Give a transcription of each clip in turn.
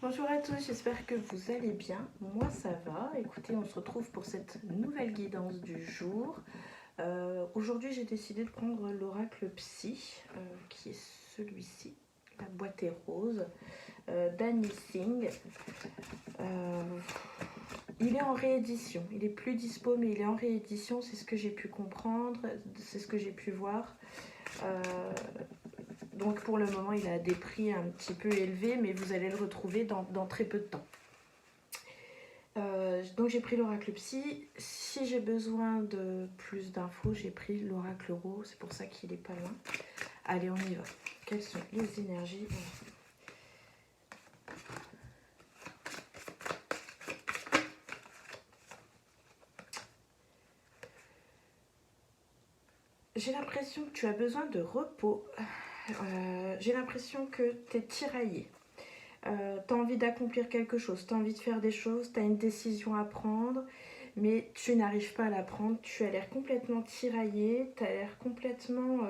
Bonjour à tous, j'espère que vous allez bien. Moi ça va. Écoutez, on se retrouve pour cette nouvelle guidance du jour. Aujourd'hui j'ai décidé de prendre l'oracle Psy, qui est celui-ci. La boîte est rose, d'Annie Singh. Il est en réédition, il est plus dispo mais il est en réédition, c'est ce que j'ai pu comprendre, c'est ce que j'ai pu voir. Donc pour le moment il a des prix un petit peu élevés, mais vous allez le retrouver dans très peu de temps. Donc j'ai pris l'oracle Psy. Si j'ai besoin de plus d'infos, j'ai pris l'oracle Rose. C'est pour ça qu'il est pas loin. Allez, on y va. Quelles sont les énergies? J'ai l'impression que tu as besoin de repos. J'ai l'impression que tu es tiraillé. Tu as envie d'accomplir quelque chose, tu as envie de faire des choses, tu as une décision à prendre, mais tu n'arrives pas à la prendre. Tu as l'air complètement tiraillé, tu as l'air complètement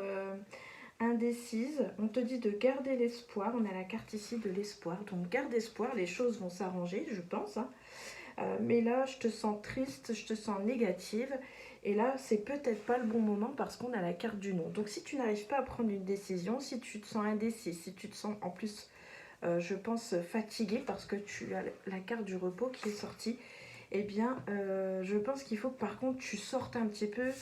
indécise. On te dit de garder l'espoir. On a la carte ici de l'espoir. Donc garde espoir, les choses vont s'arranger, je pense. Mais là, je te sens triste, je te sens négative. Et là, c'est peut-être pas le bon moment parce qu'on a la carte du non. Donc si tu n'arrives pas à prendre une décision, si tu te sens indécis, si tu te sens en plus, je pense, fatigué parce que tu as la carte du repos qui est sortie, eh bien, je pense qu'il faut que par contre tu sortes un petit peu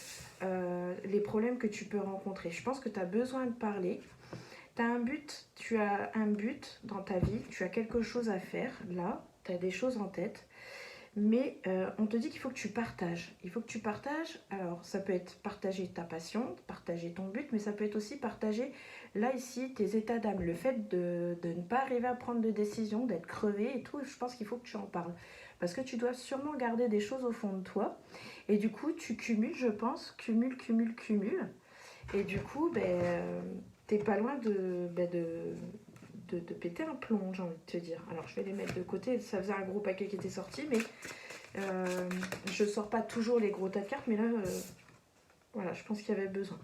les problèmes que tu peux rencontrer. Je pense que tu as besoin de parler. Tu as un but dans ta vie, tu as quelque chose à faire, là, tu as des choses en tête, mais on te dit qu'il faut que tu partages. Il faut que tu partages, alors ça peut être partager ta passion, partager ton but, mais ça peut être aussi partager, là ici, tes états d'âme, le fait de ne pas arriver à prendre de décision, d'être crevé et tout, je pense qu'il faut que tu en parles. Parce que tu dois sûrement garder des choses au fond de toi, et du coup, tu cumules, je pense, cumule, et du coup, t'es pas loin de péter un plomb, j'ai envie de te dire. Alors, je vais les mettre de côté. Ça faisait un gros paquet qui était sorti, mais je sors pas toujours les gros tas de cartes, mais là, voilà, je pense qu'il y avait besoin.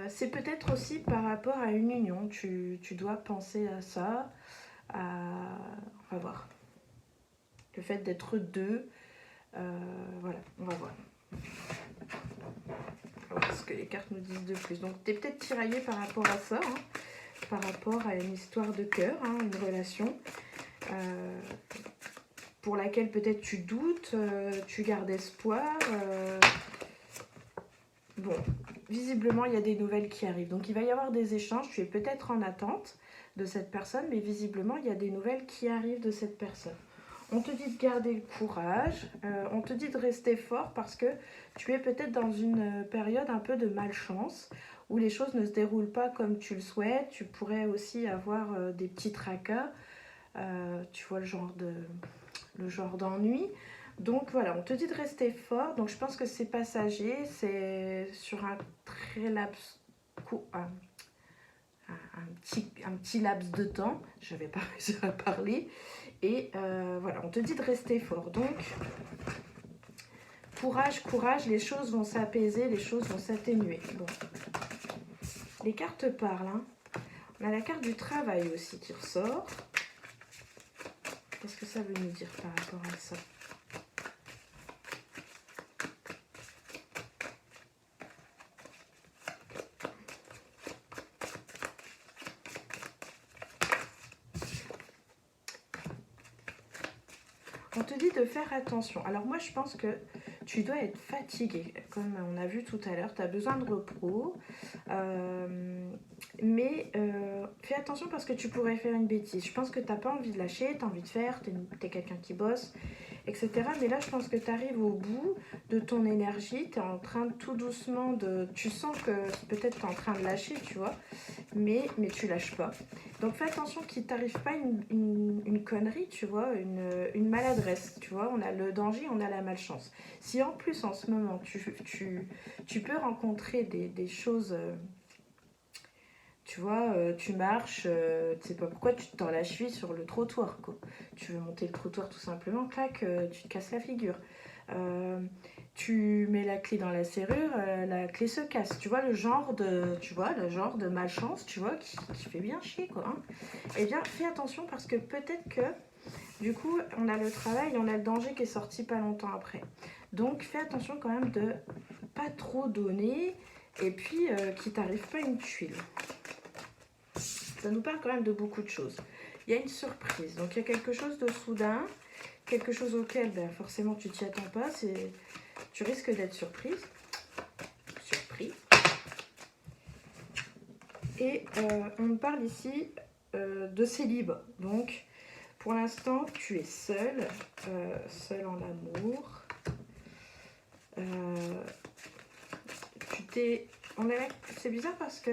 C'est peut-être aussi par rapport à une union. Tu dois penser à ça. On va voir. Le fait d'être deux. Voilà, on va voir. On va voir ce que les cartes nous disent de plus. Donc, tu es peut-être tiraillé par rapport à ça. Par rapport à une histoire de cœur, une relation pour laquelle peut-être tu doutes, tu gardes espoir. Bon, visiblement, il y a des nouvelles qui arrivent. Donc, il va y avoir des échanges. Tu es peut-être en attente de cette personne, mais visiblement, il y a des nouvelles qui arrivent de cette personne. On te dit de garder le courage, on te dit de rester fort parce que tu es peut-être dans une période un peu de malchance où les choses ne se déroulent pas comme tu le souhaites. Tu pourrais aussi avoir des petits tracas, tu vois le genre d'ennui. Donc voilà, on te dit de rester fort. Donc je pense que c'est passager, c'est sur un très laps un petit laps de temps. Je ne vais pas réussir à parler. Et voilà, on te dit de rester fort. Donc, courage, courage, les choses vont s'apaiser, les choses vont s'atténuer. Bon, les cartes parlent. On a la carte du travail aussi qui ressort. Qu'est-ce que ça veut nous dire par rapport à ça? On te dit de faire attention. Alors moi, je pense que tu dois être fatigué. Comme on a vu tout à l'heure, tu as besoin de repos. Mais fais attention parce que tu pourrais faire une bêtise. Je pense que tu n'as pas envie de lâcher, tu as envie de faire, tu es quelqu'un qui bosse, etc. Mais là, je pense que tu arrives au bout de ton énergie. Tu es en train de tout doucement de... Tu sens que peut-être tu es en train de lâcher, tu vois. Mais tu lâches pas. Donc fais attention qu'il ne t'arrive pas une connerie, tu vois, une maladresse, tu vois. On a le danger, on a la malchance. Si en plus en ce moment tu peux rencontrer des choses, tu vois, tu marches, tu sais pas pourquoi tu te tords la cheville sur le trottoir, quoi. Tu veux monter le trottoir tout simplement, clac, tu te casses la figure. Tu mets la clé dans la serrure, la clé se casse. Tu vois le genre de malchance, tu vois, qui fait bien chier, quoi. Hein. Eh bien, fais attention parce que peut-être que, du coup, on a le travail, on a le danger qui est sorti pas longtemps après. Donc, fais attention quand même de pas trop donner et puis qu'il t'arrive pas une tuile. Ça nous parle quand même de beaucoup de choses. Il y a une surprise, donc il y a quelque chose de soudain, quelque chose auquel ben, forcément tu t'y attends pas, tu risques d'être surpris. Et on me parle ici de célibat. Donc pour l'instant tu es seul, seul en amour. C'est bizarre parce que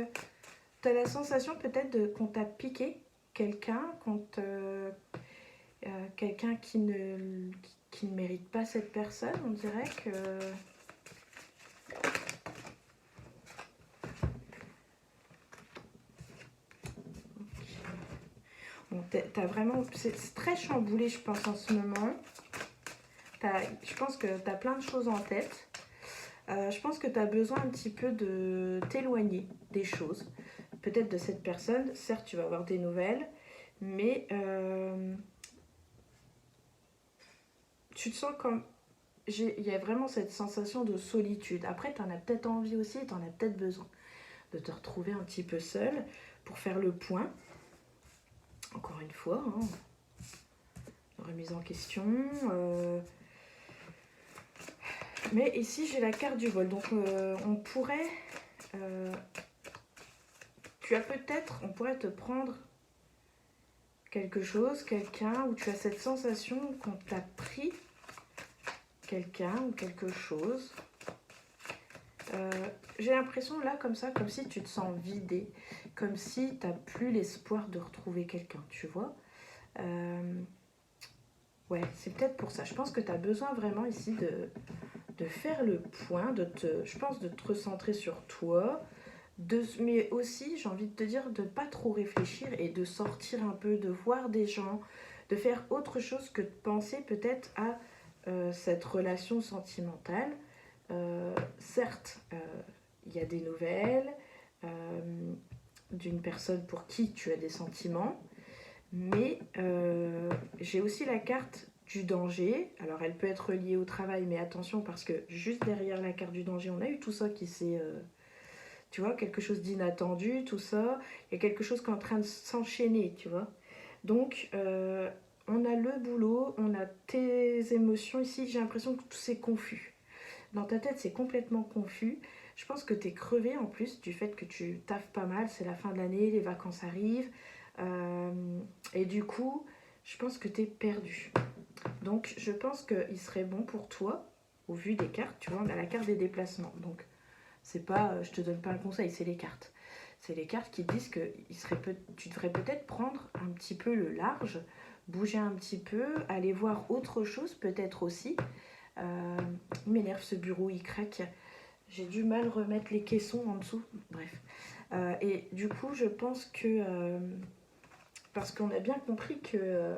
tu as la sensation peut-être qu'on t'a piqué quelqu'un, quelqu'un qui ne mérite pas cette personne. On dirait que... Bon, t'as vraiment... C'est très chamboulé, je pense, en ce moment. Je pense que tu as plein de choses en tête. Je pense que tu as besoin un petit peu de t'éloigner des choses. Peut-être de cette personne. Certes, tu vas avoir des nouvelles. Mais tu te sens comme... Il y a vraiment cette sensation de solitude. Après, tu en as peut-être envie aussi, tu en as peut-être besoin de te retrouver un petit peu seul pour faire le point. Encore une fois, hein, remise en question. Mais ici, j'ai la carte du vol. Donc, on pourrait... on pourrait te prendre quelque chose, quelqu'un, où tu as cette sensation qu'on t'a pris quelqu'un ou quelque chose. J'ai l'impression là comme ça, comme si tu te sens vidé, comme si tu n'as plus l'espoir de retrouver quelqu'un, tu vois. Ouais, c'est peut-être pour ça. Je pense que tu as besoin vraiment ici de faire le point, je pense de te recentrer sur toi, mais aussi, j'ai envie de te dire, de pas trop réfléchir et de sortir un peu, de voir des gens, de faire autre chose que de penser peut-être à cette relation sentimentale. Certes, il y a des nouvelles d'une personne pour qui tu as des sentiments, mais j'ai aussi la carte du danger. Alors elle peut être liée au travail, mais attention parce que juste derrière la carte du danger, on a eu tout ça qui s'est... tu vois, quelque chose d'inattendu, tout ça. Il y a quelque chose qui est en train de s'enchaîner, tu vois. Donc, on a le boulot, on a tes émotions. Ici, j'ai l'impression que tout c'est confus. Dans ta tête, c'est complètement confus. Je pense que tu es crevé en plus du fait que tu taffes pas mal. C'est la fin de l'année, les vacances arrivent. Et du coup, je pense que tu es perdu. Donc, je pense qu'il serait bon pour toi, au vu des cartes, tu vois, on a la carte des déplacements. Donc, c'est pas, je te donne pas un conseil, c'est les cartes. C'est les cartes qui disent que tu devrais peut-être prendre un petit peu le large, bouger un petit peu, aller voir autre chose peut-être aussi. Il m'énerve ce bureau, il craque. J'ai du mal à remettre les caissons en dessous. Bref. Et du coup, je pense que... parce qu'on a bien compris que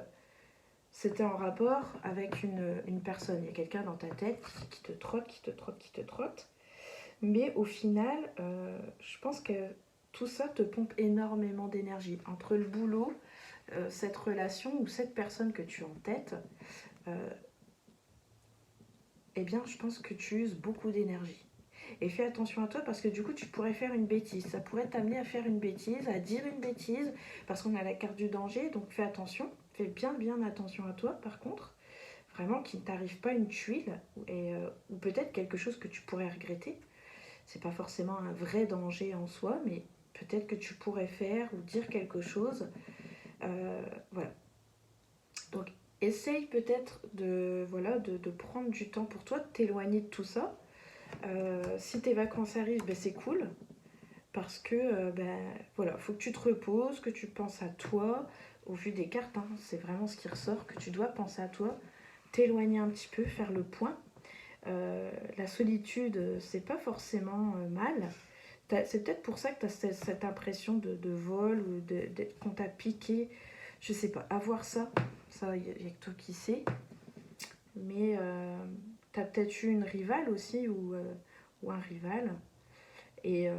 c'était en rapport avec une personne. Il y a quelqu'un dans ta tête qui te trotte, qui te trotte, qui te trotte. Mais au final, je pense que tout ça te pompe énormément d'énergie. Entre le boulot, cette relation ou cette personne que tu as en tête, eh bien, je pense que tu uses beaucoup d'énergie. Et fais attention à toi parce que du coup, tu pourrais faire une bêtise. Ça pourrait t'amener à faire une bêtise, à dire une bêtise, parce qu'on a la carte du danger. Donc fais attention. Fais bien attention à toi, par contre. Vraiment qu'il ne t'arrive pas une tuile ou peut-être quelque chose que tu pourrais regretter. C'est pas forcément un vrai danger en soi, mais peut-être que tu pourrais faire ou dire quelque chose. Voilà. Donc, essaye peut-être de prendre du temps pour toi, de t'éloigner de tout ça. Si tes vacances arrivent, ben, c'est cool. Parce que, voilà, faut que tu te reposes, que tu penses à toi. Au vu des cartes, hein, c'est vraiment ce qui ressort, que tu dois penser à toi, t'éloigner un petit peu, faire le point. La solitude, c'est pas forcément mal. C'est peut-être pour ça que tu as cette impression de vol ou qu'on t'a piqué. Je sais pas, avoir ça, il y a que toi qui sais. Mais tu as peut-être eu une rivale aussi ou un rival. Et,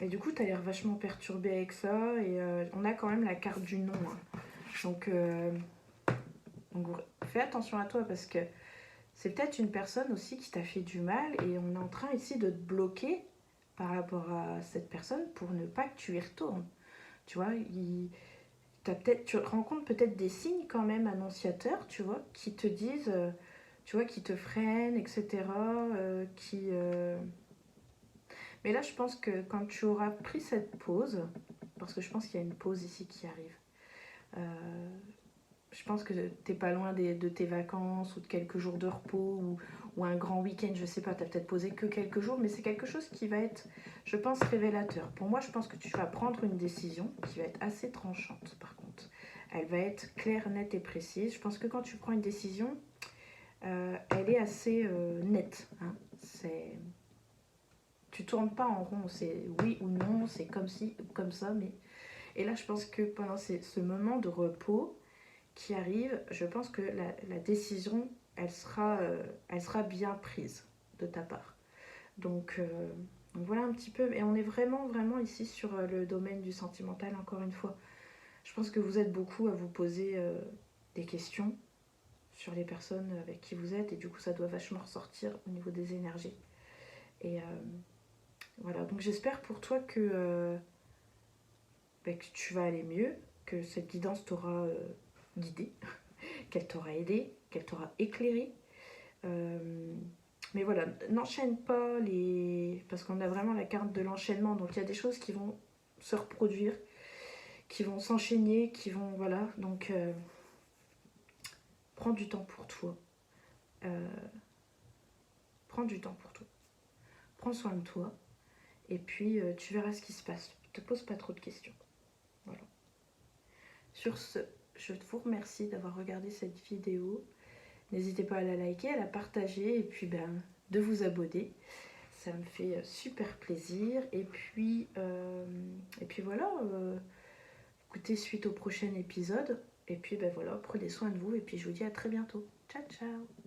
du coup, tu as l'air vachement perturbé avec ça. Et on a quand même la carte du non. Hein. Donc, fais attention à toi parce que c'est peut-être une personne aussi qui t'a fait du mal. Et on est en train ici de te bloquer par rapport à cette personne pour ne pas que tu y retournes. Tu vois, tu rencontres peut-être des signes quand même annonciateurs, tu vois, qui te disent, tu vois, qui te freinent, etc. Mais là, je pense que quand tu auras pris cette pause, parce que je pense qu'il y a une pause ici qui arrive, je pense que t'es pas loin de tes vacances ou de quelques jours de repos ou un grand week-end, je sais pas, t'as peut-être posé que quelques jours, mais c'est quelque chose qui va être, je pense, révélateur. Pour moi, je pense que tu vas prendre une décision qui va être assez tranchante, par contre. Elle va être claire, nette et précise. Je pense que quand tu prends une décision, elle est assez nette. Hein. Tu tournes pas en rond, c'est oui ou non, c'est comme ci ou comme ça, mais... Et là, je pense que pendant ce moment de repos, qui arrive, je pense que la décision, elle sera bien prise de ta part. Donc voilà un petit peu, et on est vraiment, vraiment ici sur le domaine du sentimental, encore une fois. Je pense que vous êtes beaucoup à vous poser des questions sur les personnes avec qui vous êtes, et du coup ça doit vachement ressortir au niveau des énergies. Et voilà, donc j'espère pour toi que tu vas aller mieux, que cette guidance t'aura guidé, qu'elle t'aura aidé, qu'elle t'aura éclairé. Mais voilà, n'enchaîne pas les... Parce qu'on a vraiment la carte de l'enchaînement, donc il y a des choses qui vont se reproduire, qui vont s'enchaîner, qui vont... Voilà, donc prends du temps pour toi. Prends du temps pour toi. Prends soin de toi. Et puis, tu verras ce qui se passe. Ne te pose pas trop de questions. Voilà. Sur ce, je vous remercie d'avoir regardé cette vidéo. N'hésitez pas à la liker, à la partager et puis de vous abonner. Ça me fait super plaisir. Et puis voilà, écoutez suite au prochain épisode. Et puis voilà, prenez soin de vous et puis je vous dis à très bientôt. Ciao, ciao!